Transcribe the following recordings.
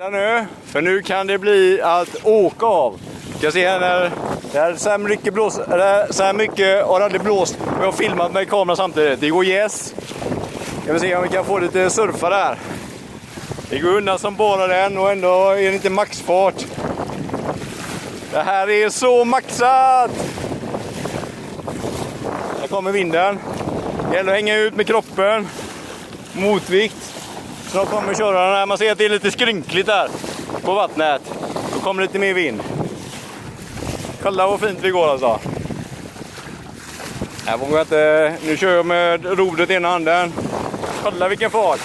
Nu, för nu kan det bli att åka av. Jag ser här när det är så här mycket har det aldrig blåst. Jag har filmat med kameran samtidigt. Det går yes. Jag vill se om vi kan få lite surfa där. Det går undan som bara den och ändå är det inte maxfart. Det här är så maxat. Här kommer vinden. Det gäller att hänga ut med kroppen. Motvikt. Så kommer köra den här. Man ser att det är lite skrynkligt där på vattnet. Då kommer lite mer vind. Kolla vad fint vi går alltså. Här vågar jag inte. Nu kör jag med rodret i ena handen. Kolla vilken fart.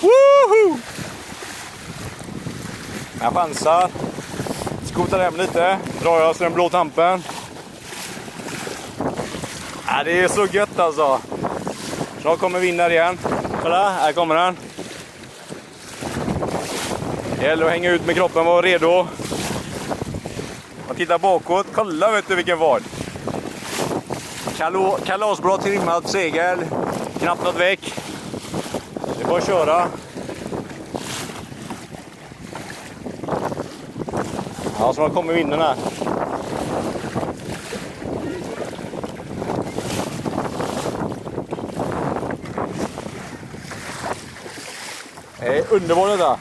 Woohoo! Jag chansar. Skotar hem lite. Drar jag så den blå tampen. Ja, det är så gött alltså. Så kommer vinden igen. Kolla, här kommer den. Det gäller att hänga ut med kroppen, vara redo. Och titta bakåt. Kolla, vet du vilken fart. Kalasbra trimmat segel. Knappt något väck. Det är bara att köra. Ja, så kommer vinden här. Det är underbart detta.